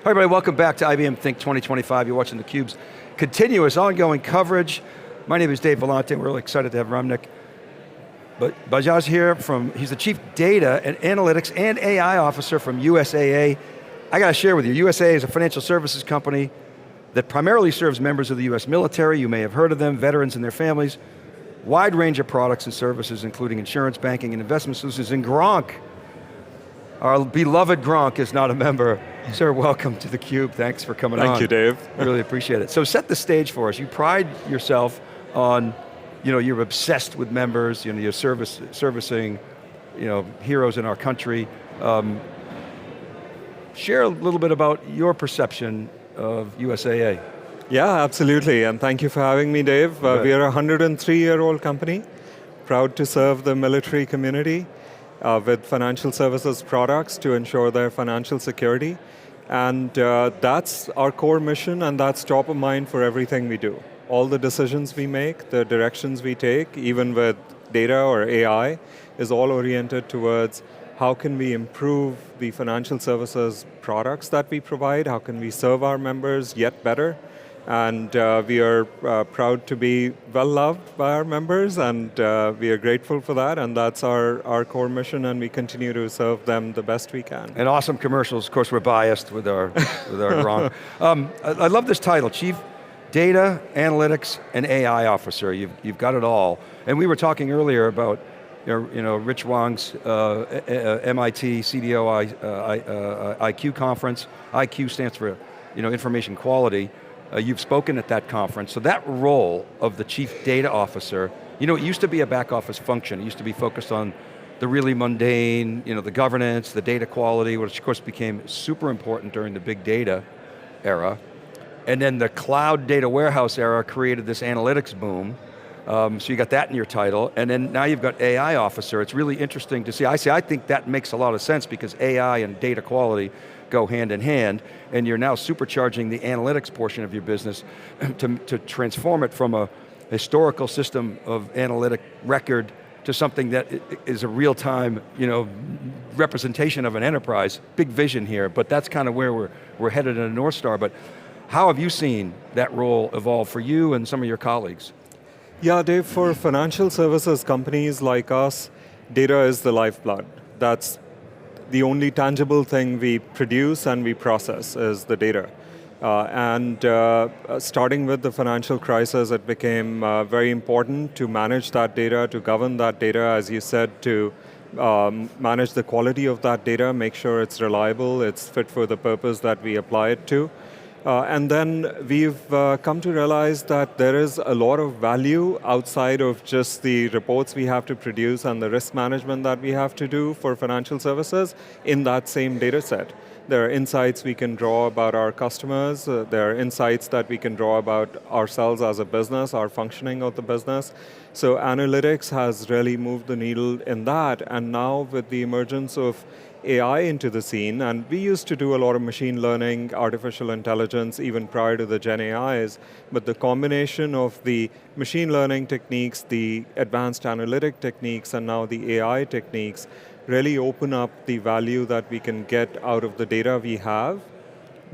Hi everybody, welcome back to IBM Think 2025. You're watching theCUBE's continuous, ongoing coverage. My name is Dave Vellante. We're really excited to have Ramnik Bajaj here he's the Chief Data and Analytics and AI Officer from USAA. I got to share with you, USAA is a financial services company that primarily serves members of the US military. You may have heard of them, veterans and their families. Wide range of products and services, including insurance, banking, and investment solutions. And Gronk, our beloved Gronk, is not a member. Sir, welcome to theCUBE. Thanks for coming on. Thank you, Dave. Really appreciate it. So set the stage for us. You pride yourself on, you're obsessed with members, you're servicing, heroes in our country. Share a little bit about your perception of USAA. Yeah, absolutely, and thank you for having me, Dave. We are a 103-year-old company, proud to serve the military community with financial services products to ensure their financial security. And that's our core mission, and that's top of mind for everything we do. All the decisions we make, the directions we take, even with data or AI, is all oriented towards how can we improve the financial services products that we provide, how can we serve our members yet better. And we are proud to be well loved by our members, and we are grateful for that, and that's our core mission, and we continue to serve them the best we can. And awesome commercials. Of course, we're biased with our Gronk. I love this title, Chief Data, Analytics, and AI Officer. You've got it all. And we were talking earlier about Rich Wang's MIT CDO IQ conference. IQ stands for information quality. You've spoken at that conference, so that role of the Chief Data Officer, it used to be a back office function. It used to be focused on the really mundane, the governance, the data quality, which of course became super important during the big data era. And then the cloud data warehouse era created this analytics boom. So you got that in your title, and then now you've got AI Officer. It's really interesting to see. I think that makes a lot of sense because AI and data quality go hand in hand, and you're now supercharging the analytics portion of your business to transform it from a historical system of analytic record to something that is a real-time representation of an enterprise. Big vision here, but that's kind of where we're headed in a North Star. But how have you seen that role evolve for you and some of your colleagues? Yeah, Dave, for financial services companies like us, data is the lifeblood. That's the only tangible thing we produce and we process is the data. Starting with the financial crisis, it became very important to manage that data, to govern that data, as you said, to manage the quality of that data, make sure it's reliable, it's fit for the purpose that we apply it to. And then we've come to realize that there is a lot of value outside of just the reports we have to produce and the risk management that we have to do for financial services in that same data set. There are insights we can draw about our customers, there are insights that we can draw about ourselves as a business, our functioning of the business. So analytics has really moved the needle in that, and now with the emergence of AI into the scene, and we used to do a lot of machine learning, artificial intelligence, even prior to the Gen AIs, but the combination of the machine learning techniques, the advanced analytic techniques, and now the AI techniques really open up the value that we can get out of the data we have,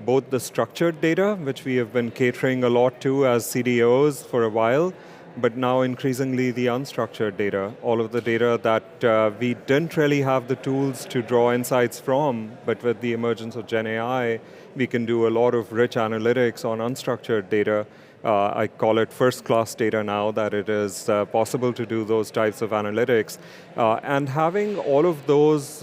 both the structured data, which we have been catering a lot to as CDOs for a while, but now increasingly the unstructured data, all of the data that we didn't really have the tools to draw insights from, but with the emergence of Gen AI, we can do a lot of rich analytics on unstructured data. I call it first-class data now, that it is possible to do those types of analytics. And having all of those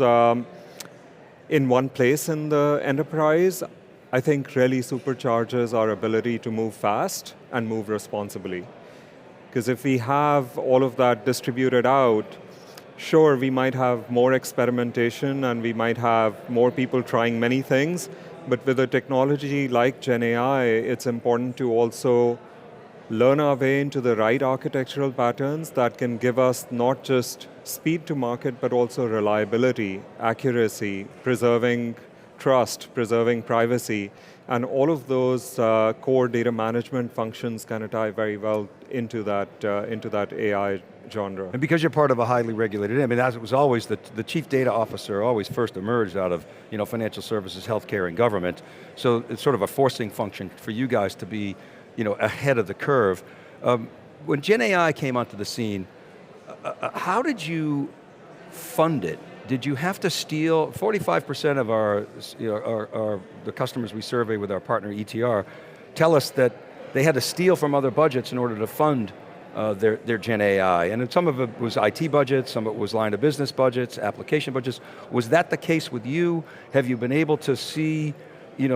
in one place in the enterprise, I think really supercharges our ability to move fast and move responsibly. Because if we have all of that distributed out, sure, we might have more experimentation and we might have more people trying many things, but with a technology like Gen AI, it's important to also learn our way into the right architectural patterns that can give us not just speed to market, but also reliability, accuracy, preserving trust, preserving privacy, and all of those core data management functions kind of tie very well into that genre. And because you're part of a highly regulated, I mean, that was always the chief data officer always first emerged out of financial services, healthcare, and government. So it's sort of a forcing function for you guys to be ahead of the curve. When Gen AI came onto the scene, how did you fund it? Did you have to steal, 45% of the customers we survey with our partner ETR tell us that they had to steal from other budgets in order to fund their Gen AI. And some of it was IT budgets, some of it was line of business budgets, application budgets. Was that the case with you? Have you been able to see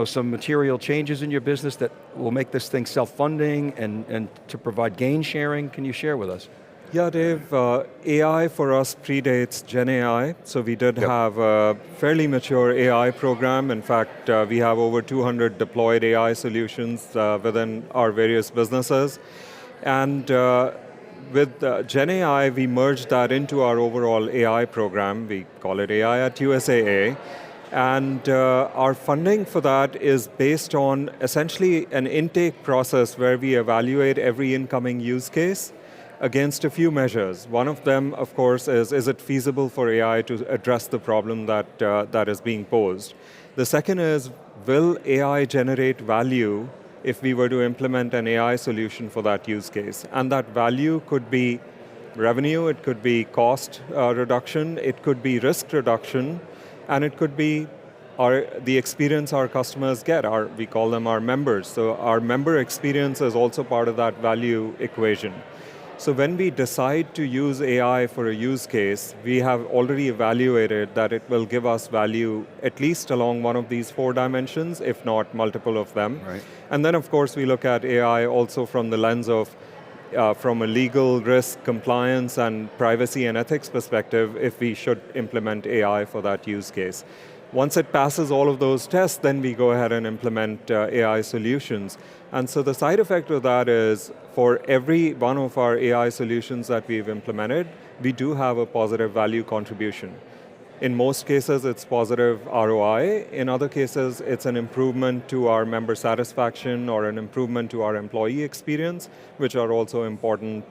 some material changes in your business that will make this thing self-funding and to provide gain sharing? Can you share with us? Yeah, Dave, AI for us predates Gen AI, so we did have a fairly mature AI program. In fact, we have over 200 deployed AI solutions within our various businesses. And with Gen AI, we merged that into our overall AI program. We call it AI at USAA. And our funding for that is based on essentially an intake process where we evaluate every incoming use case against a few measures. One of them, of course, is it feasible for AI to address the problem that is being posed? The second is, will AI generate value if we were to implement an AI solution for that use case? And that value could be revenue, it could be cost reduction, it could be risk reduction, and it could be the experience our customers get. We call them our members. So our member experience is also part of that value equation. So when we decide to use AI for a use case, we have already evaluated that it will give us value at least along one of these 4 dimensions, if not multiple of them. Right. And then of course we look at AI also from the lens of, from a legal risk, compliance, and privacy and ethics perspective, if we should implement AI for that use case. Once it passes all of those tests, then we go ahead and implement AI solutions. And so the side effect of that is, for every one of our AI solutions that we've implemented, we do have a positive value contribution. In most cases, it's positive ROI. In other cases, it's an improvement to our member satisfaction or an improvement to our employee experience, which are also important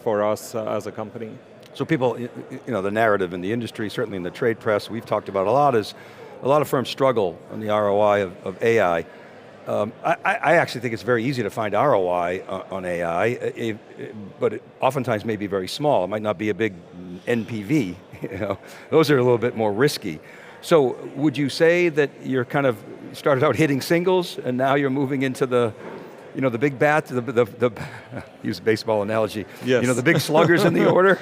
for us as a company. So people, the narrative in the industry, certainly in the trade press, we've talked about a lot, is a lot of firms struggle on the ROI of AI. I actually think it's very easy to find ROI on AI, but it oftentimes may be very small. It might not be a big NPV. Those are a little bit more risky. So would you say that you're kind of started out hitting singles and now you're moving into the big bat, use a baseball analogy, yes. The big sluggers in the order?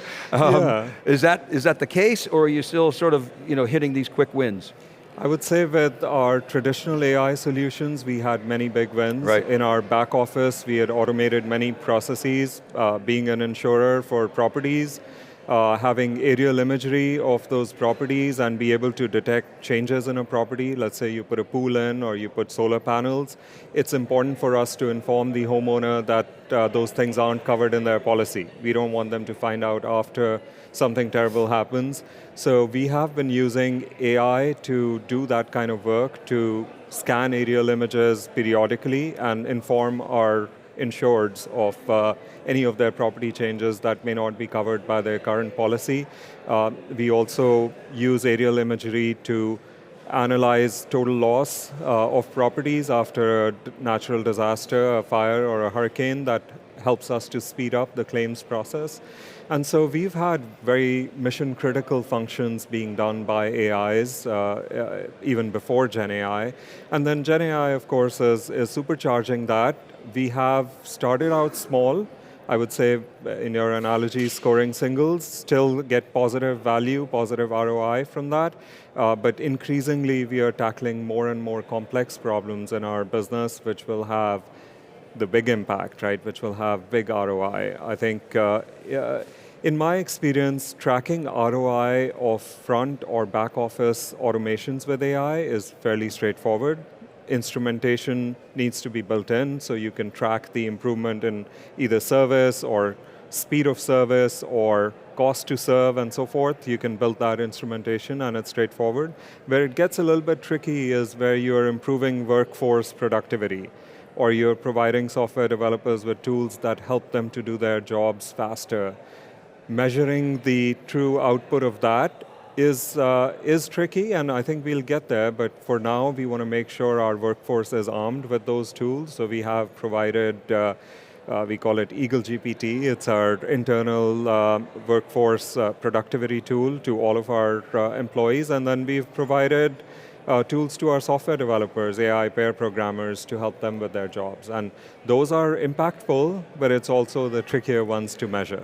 Is that the case, or are you still sort of hitting these quick wins? I would say with our traditional AI solutions, we had many big wins. Right. In our back office, we had automated many processes, being an insurer for properties, having aerial imagery of those properties and be able to detect changes in a property. Let's say you put a pool in or you put solar panels. It's important for us to inform the homeowner that those things aren't covered in their policy. We don't want them to find out after something terrible happens. So we have been using AI to do that kind of work, to scan aerial images periodically and inform our insureds of any of their property changes that may not be covered by their current policy. We also use aerial imagery to analyze total loss of properties after a natural disaster, a fire or a hurricane. That helps us to speed up the claims process. And so we've had very mission critical functions being done by AIs even before Gen AI. And then Gen AI, of course, is supercharging that. We have started out small. I would say, in your analogy, scoring singles, still get positive value, positive ROI from that. But increasingly, we are tackling more and more complex problems in our business, which will have the big impact, right? Which will have big ROI. I think, in my experience, tracking ROI of front or back office automations with AI is fairly straightforward. Instrumentation needs to be built in so you can track the improvement in either service or speed of service or cost to serve and so forth. You can build that instrumentation and it's straightforward. Where it gets a little bit tricky is where you're improving workforce productivity or you're providing software developers with tools that help them to do their jobs faster. measuring the true output of that is tricky, and I think we'll get there, but for now, we want to make sure our workforce is armed with those tools. So we have provided, we call it Eagle GPT. It's our internal workforce productivity tool to all of our employees, and then we've provided tools to our software developers, AI pair programmers, to help them with their jobs. And those are impactful, but it's also the trickier ones to measure.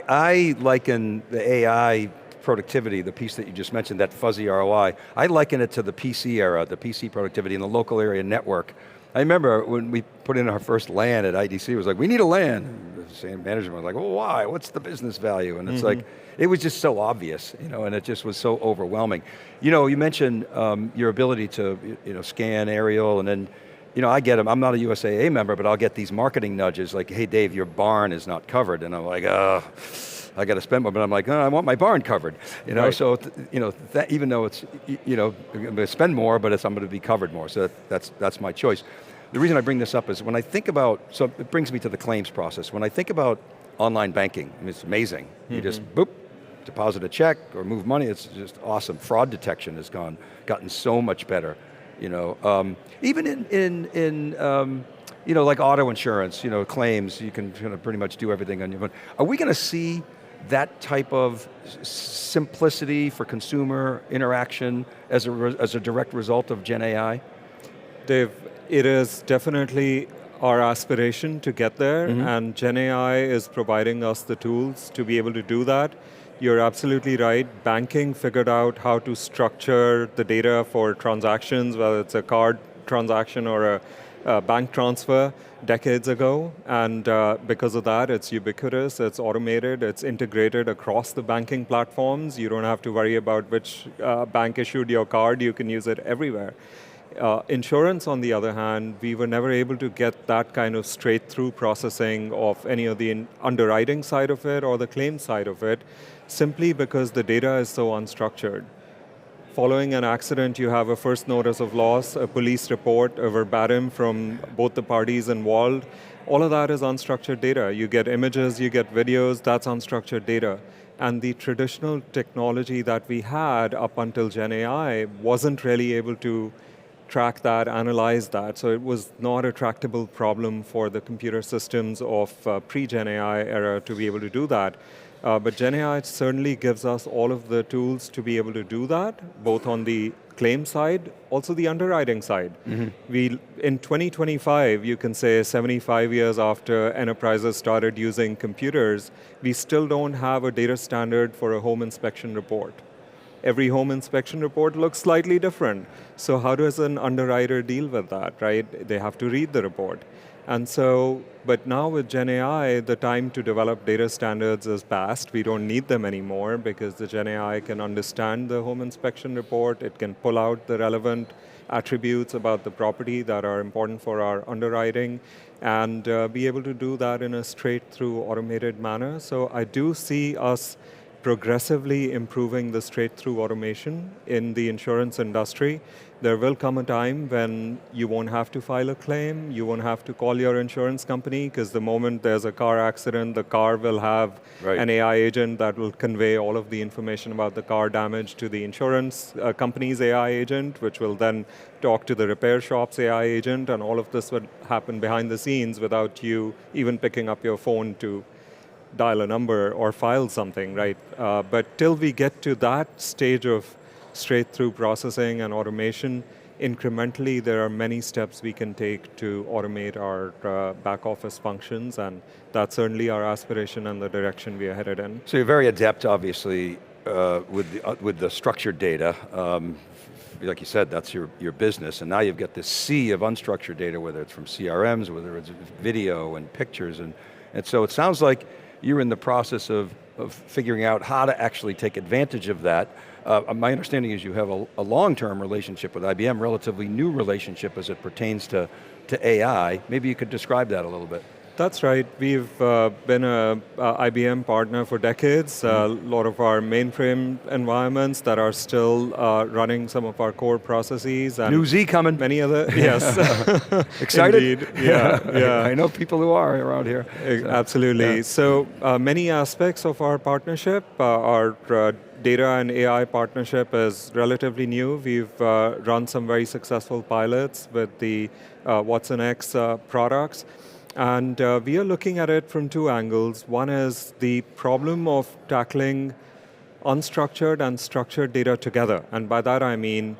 I liken the AI productivity, the piece that you just mentioned, that fuzzy ROI, I liken it to the PC era, the PC productivity in the local area network. I remember when we put in our first LAN at IDC, it was like, we need a LAN. The same management was like, well, why? What's the business value? And it's like, it was just so obvious, and it just was so overwhelming. You mentioned your ability to scan aerial, and then, I get them. I'm not a USAA member, but I'll get these marketing nudges like, hey Dave, your barn is not covered. And I'm like, I got to spend more, but I'm like, I want my barn covered. Right. So that, even though it's, I'm going to spend more, but I'm going to be covered more. So that's my choice. The reason I bring this up is when I think about, so it brings me to the claims process. When I think about online banking, it's amazing. You just, boop, deposit a check or move money, it's just awesome. Fraud detection has gotten so much better. Even in like auto insurance, claims, you can pretty much do everything on your phone. Are we going to see that type of simplicity for consumer interaction as a direct result of Gen AI? Dave, it is definitely our aspiration to get there, and Gen AI is providing us the tools to be able to do that. You're absolutely right. Banking figured out how to structure the data for transactions, whether it's a card transaction or a bank transfer decades ago, and because of that, it's ubiquitous, it's automated, it's integrated across the banking platforms. You don't have to worry about which bank issued your card, you can use it everywhere. Insurance, on the other hand, we were never able to get that kind of straight-through processing of any of the underwriting side of it or the claim side of it, simply because the data is so unstructured. Following an accident, you have a first notice of loss, a police report, a verbatim from both the parties involved. All of that is unstructured data. You get images, you get videos, that's unstructured data. And the traditional technology that we had up until Gen AI wasn't really able to track that, analyze that. So it was not a tractable problem for the computer systems of pre-Gen AI era to be able to do that. But Gen AI certainly gives us all of the tools to be able to do that, both on the claim side, also the underwriting side. In 2025, you can say 75 years after enterprises started using computers, we still don't have a data standard for a home inspection report. Every home inspection report looks slightly different. So how does an underwriter deal with that, right? They have to read the report. And so, but now with Gen AI, the time to develop data standards is past. We don't need them anymore because the Gen AI can understand the home inspection report. It can pull out the relevant attributes about the property that are important for our underwriting and be able to do that in a straight-through automated manner. So I do see us progressively improving the straight-through automation in the insurance industry. There will come a time when you won't have to file a claim, you won't have to call your insurance company, because the moment there's a car accident, the car will have an AI agent that will convey all of the information about the car damage to the insurance company's AI agent, which will then talk to the repair shop's AI agent, and all of this would happen behind the scenes without you even picking up your phone to dial a number or file something, right? But till we get to that stage of straight-through processing and automation, incrementally there are many steps we can take to automate our back office functions, and that's certainly our aspiration and the direction we are headed in. So you're very adept, obviously, with the structured data. Like you said, that's your business, and now you've got this sea of unstructured data, whether it's from CRMs, whether it's video and pictures, and so it sounds like you're in the process of figuring out how to actually take advantage of that. My understanding is you have a long-term relationship with IBM, relatively new relationship as it pertains to AI. Maybe you could describe that a little bit. That's right. We've been a IBM partner for decades. A lot of our mainframe environments that are still running some of our core processes. And New Z coming. many other, yes. Excited? Indeed, yeah, yeah. I know people who are around here. Absolutely. Yeah. So many aspects of our partnership, our data and AI partnership is relatively new. We've run some very successful pilots with the Watson X products. And we are looking at it from two angles. One is the problem of tackling unstructured and structured data together. And by that I mean,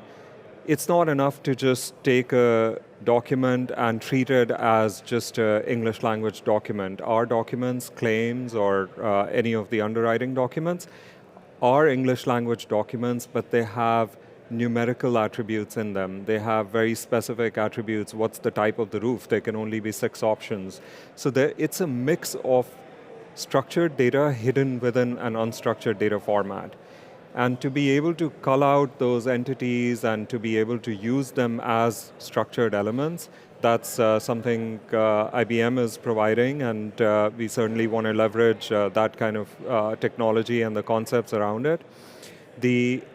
it's not enough to just take a document and treat it as just an English language document. Our documents, claims, or any of the underwriting documents are English language documents, but they have numerical attributes in them. They have very specific attributes. What's the type of the roof? There can only be 6 options. So it's a mix of structured data hidden within an unstructured data format. And to be able to cull out those entities and to be able to use them as structured elements, that's something IBM is providing, and we certainly want to leverage that kind of technology and the concepts around it.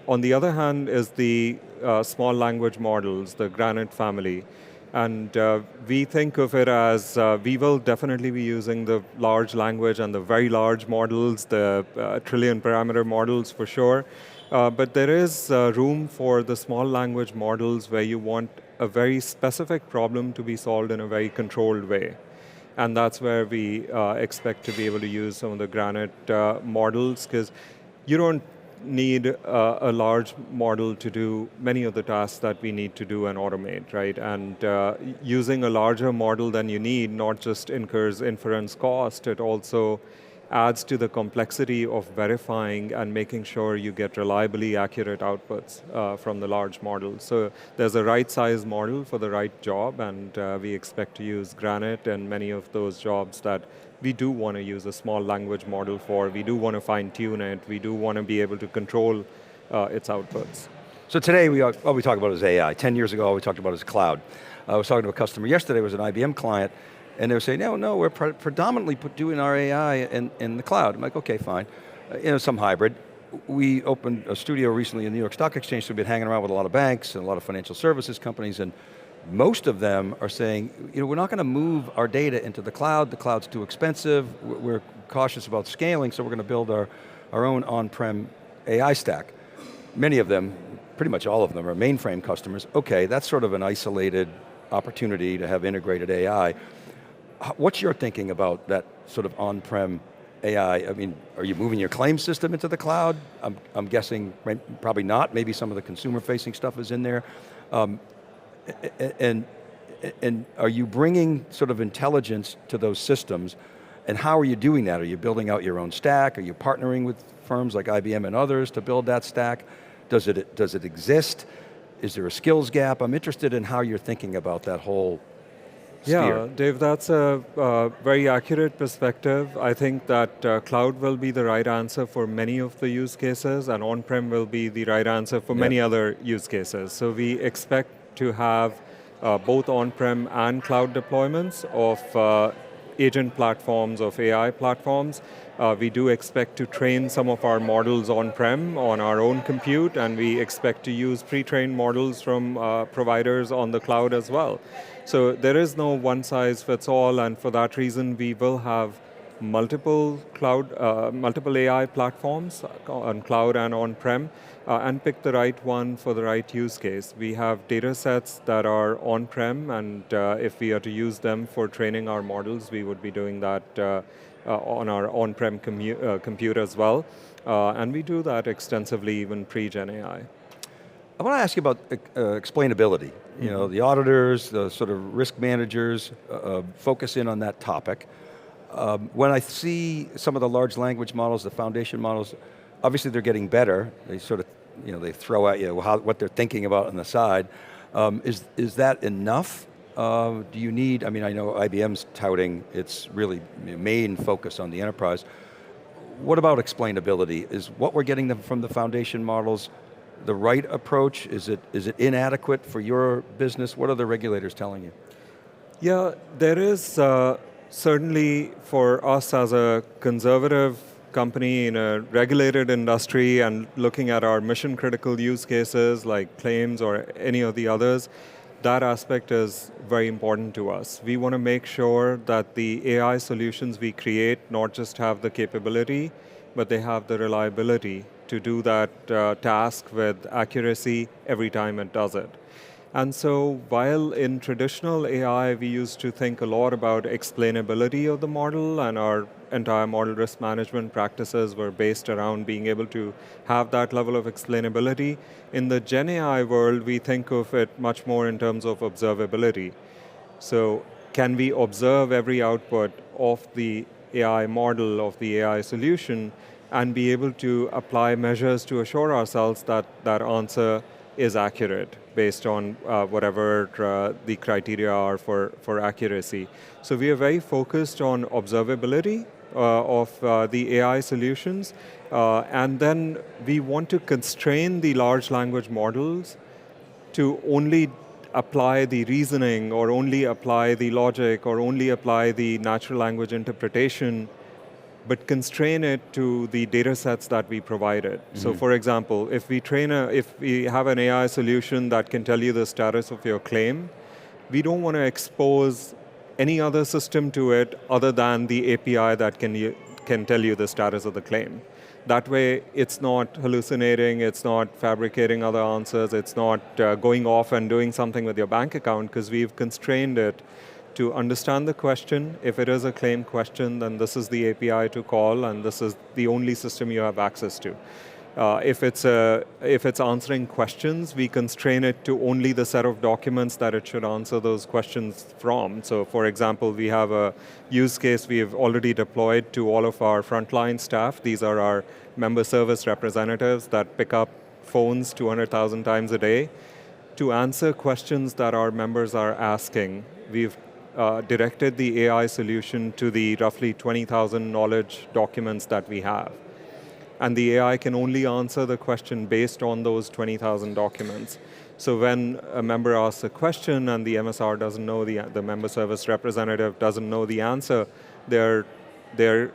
On the other hand is the small language models, the Granite family. And we think of it as, we will definitely be using the large language and the very large models, the trillion parameter models for sure. But there is room for the small language models where you want a very specific problem to be solved in a very controlled way. And that's where we expect to be able to use some of the Granite models, because you don't need a large model to do many of the tasks that we need to do and automate, right? And using a larger model than you need not just incurs inference cost, it also adds to the complexity of verifying and making sure you get reliably accurate outputs from the large model. So there's a right size model for the right job, and we expect to use Granite in many of those jobs that we do want to use a small language model for. We do want to fine tune it. We do want to be able to control its outputs. So today, all we talk about is AI. 10 years ago, all we talked about is cloud. I was talking to a customer yesterday, it was an IBM client, and they were saying, no, we're predominantly doing our AI in the cloud. I'm like, okay, fine. Some hybrid. We opened a studio recently in the New York Stock Exchange, so we've been hanging around with a lot of banks and a lot of financial services companies, and most of them are saying, we're not going to move our data into the cloud's too expensive, we're cautious about scaling, so we're going to build our own on-prem AI stack. Many of them, pretty much all of them, are mainframe customers. Okay, that's sort of an isolated opportunity to have integrated AI. What's your thinking about that sort of on-prem AI? I mean, are you moving your claim system into the cloud? I'm guessing probably not. Maybe some of the consumer-facing stuff is in there. And are you bringing sort of intelligence to those systems, and how are you doing that? Are you building out your own stack? Are you partnering with firms like IBM and others to build that stack? Does it exist? Is there a skills gap? I'm interested in how you're thinking about that whole sphere. Yeah, Dave, that's a very accurate perspective. I think that cloud will be the right answer for many of the use cases, and on-prem will be the right answer for many other use cases. So we expect to have both on-prem and cloud deployments of agent platforms, of AI platforms. We do expect to train some of our models on-prem on our own compute, and we expect to use pre-trained models from providers on the cloud as well. So there is no one size fits all, and for that reason we will have multiple AI platforms on cloud and on-prem, and pick the right one for the right use case. We have data sets that are on-prem, and if we are to use them for training our models, we would be doing that on our on-prem compute as well. And we do that extensively even pre-Gen AI. I want to ask you about explainability. The auditors, the sort of risk managers focus in on that topic. When I see some of the large language models, the foundation models, obviously they're getting better. They sort of, they throw at you what they're thinking about on the side. Is that enough? Do you need, I know IBM's touting its really main focus on the enterprise. What about explainability? Is what we're getting from the foundation models the right approach? Is it inadequate for your business? What are the regulators telling you? Yeah, there is Certainly for us as a conservative company in a regulated industry and looking at our mission critical use cases like claims or any of the others, that aspect is very important to us. We want to make sure that the AI solutions we create not just have the capability, but they have the reliability to do that task with accuracy every time it does it. And so while in traditional AI, we used to think a lot about explainability of the model, and our entire model risk management practices were based around being able to have that level of explainability. In the Gen AI world, we think of it much more in terms of observability. So can we observe every output of the AI model, of the AI solution, and be able to apply measures to assure ourselves that that answer is accurate based on whatever the criteria are for accuracy. So we are very focused on observability of the AI solutions, and then we want to constrain the large language models to only apply the reasoning or only apply the logic or only apply the natural language interpretation, but constrain it to the data sets that we provided. So for example, if we have an AI solution that can tell you the status of your claim, we don't want to expose any other system to it other than the API that can tell you the status of the claim. That way, it's not hallucinating, it's not fabricating other answers, it's not going off and doing something with your bank account, because we've constrained it to understand the question. If it is a claim question, then this is the API to call, and this is the only system you have access to. If it's answering questions, we constrain it to only the set of documents that it should answer those questions from. So for example, we have a use case we have already deployed to all of our frontline staff. These are our member service representatives that pick up phones 200,000 times a day to answer questions that our members are asking. We've directed the AI solution to the roughly 20,000 knowledge documents that we have. And the AI can only answer the question based on those 20,000 documents. So when a member asks a question and the MSR doesn't know, the member service representative doesn't know the answer, they're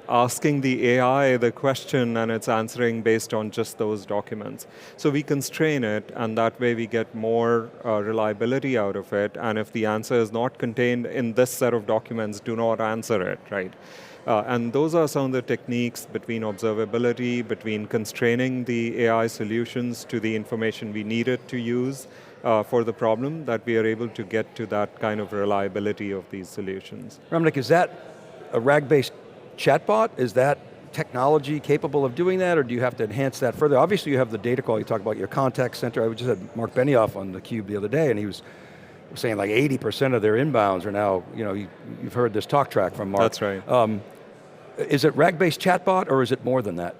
asking the AI the question and it's answering based on just those documents. So we constrain it, and that way we get more reliability out of it. And if the answer is not contained in this set of documents, do not answer it, right? And those are some of the techniques between observability, between constraining the AI solutions to the information we need it to use for the problem, that we are able to get to that kind of reliability of these solutions. Ramnik, is that a RAG-based chatbot? Is that technology capable of doing that, or do you have to enhance that further? Obviously you have the data call, you talk about your contact center. I just had Mark Benioff on theCUBE the other day, and he was saying like 80% of their inbounds are now, you've heard this talk track from Mark. That's right. Is it RAG-based chatbot, or is it more than that?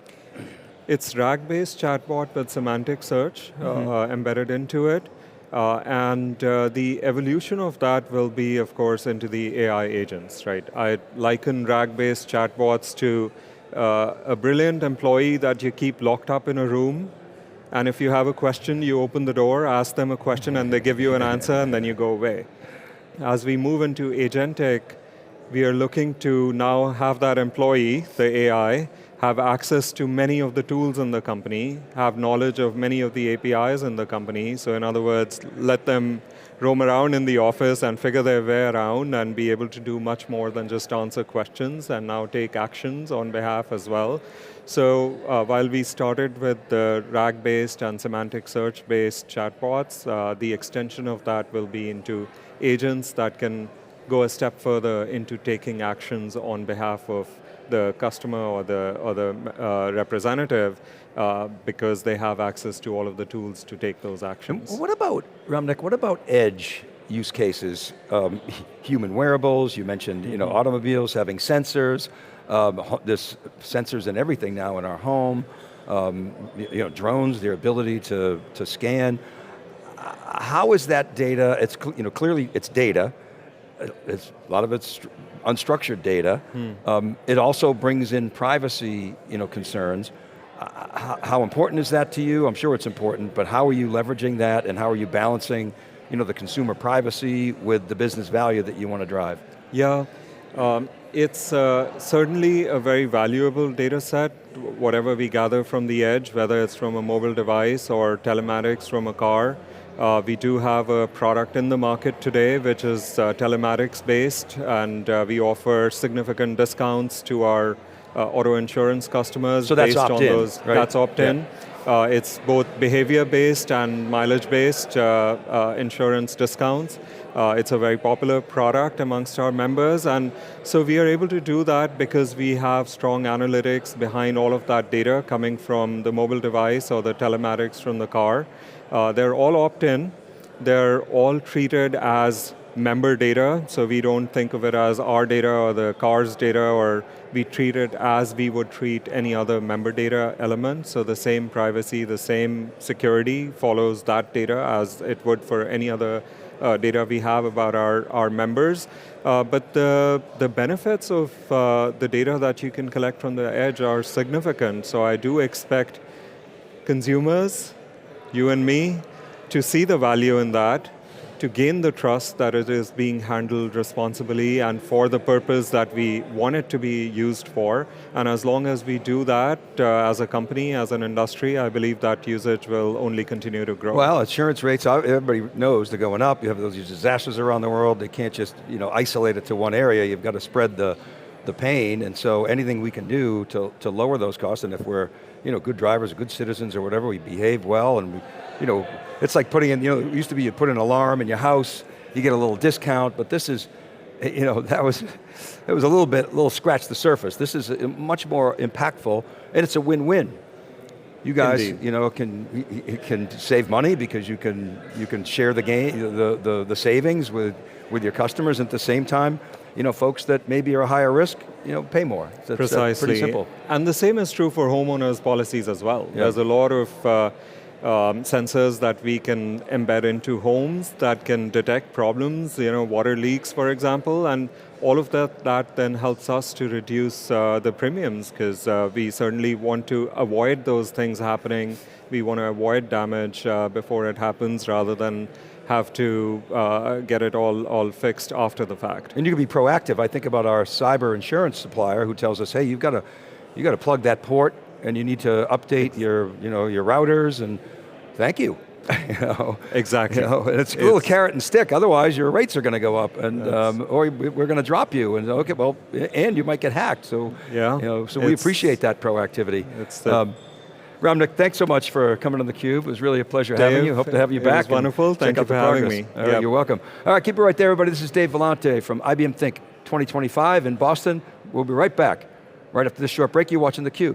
It's RAG-based chatbot with semantic search embedded into it. And the evolution of that will be, of course, into the AI agents, right? I liken RAG-based chatbots to a brilliant employee that you keep locked up in a room, and if you have a question, you open the door, ask them a question, and they give you an answer, and then you go away. As we move into agentic, we are looking to now have that employee, the AI, have access to many of the tools in the company, have knowledge of many of the APIs in the company. So in other words, let them roam around in the office and figure their way around and be able to do much more than just answer questions, and now take actions on behalf as well. So while we started with the RAG-based and semantic search-based chatbots, the extension of that will be into agents that can go a step further into taking actions on behalf of the customer or the representative, because they have access to all of the tools to take those actions. And what about, Ramnik, what about edge use cases? Human wearables, you mentioned automobiles having sensors, there's sensors in everything now in our home, drones, their ability to scan. How is that data? It's clearly it's data. A lot of it's unstructured data. It also brings in privacy concerns. How important is that to you? I'm sure it's important, but how are you leveraging that, and how are you balancing the consumer privacy with the business value that you want to drive? Yeah, It's certainly a very valuable data set, whatever we gather from the edge, whether it's from a mobile device or telematics from a car. We do have a product in the market today which is telematics based, and we offer significant discounts to our auto insurance customers. So that's based on opt-in, those. right? That's opt-in. It's both behavior-based and mileage-based insurance discounts. It's a very popular product amongst our members, and so we are able to do that because we have strong analytics behind all of that data coming from the mobile device or the telematics from the car. They're all opt-in. They're all treated as member data, so we don't think of it as our data or the car's data, or we treat it as we would treat any other member data element. So the same privacy, the same security follows that data as it would for any other data we have about our members. But the benefits of the data that you can collect from the edge are significant. So I do expect consumers, you and me, to see the value in that, to gain the trust that it is being handled responsibly and for the purpose that we want it to be used for. And as long as we do that as a company, as an industry, I believe that usage will only continue to grow. Well, insurance rates, everybody knows they're going up. You have those disasters around the world. They can't just isolate it to one area. You've got to spread the pain, and so anything we can do to lower those costs, and if we're good drivers, good citizens or whatever, we behave well, and we, it's like putting in, it used to be you put an alarm in your house, you get a little discount, but this is, it was a little scratch the surface. This is much more impactful, and it's a win-win. You guys, can save money because you can share the gain, the savings with your customers, and at the same time, folks that maybe are higher risk, pay more. That's precisely. Pretty simple. And the same is true for homeowners policies as well. Yeah. There's a lot of sensors that we can embed into homes that can detect problems, water leaks, for example, and all of that then helps us to reduce the premiums, because we certainly want to avoid those things happening. We want to avoid damage before it happens, rather than have to get it all fixed after the fact. And you can be proactive. I think about our cyber insurance supplier who tells us, hey, you've got to plug that port, and you need to update your routers, and thank you. Exactly. And it's a little carrot and stick. Otherwise, your rates are going to go up, and or we're going to drop you. And okay, well, and you might get hacked. So so we appreciate that proactivity. Ramnik, thanks so much for coming on theCUBE. It was really a pleasure having you. Hope to have you back. It was wonderful. Thank you for having me. All right, you're welcome. All right, keep it right there, everybody. This is Dave Vellante from IBM Think 2025 in Boston. We'll be right back right after this short break. You're watching theCUBE.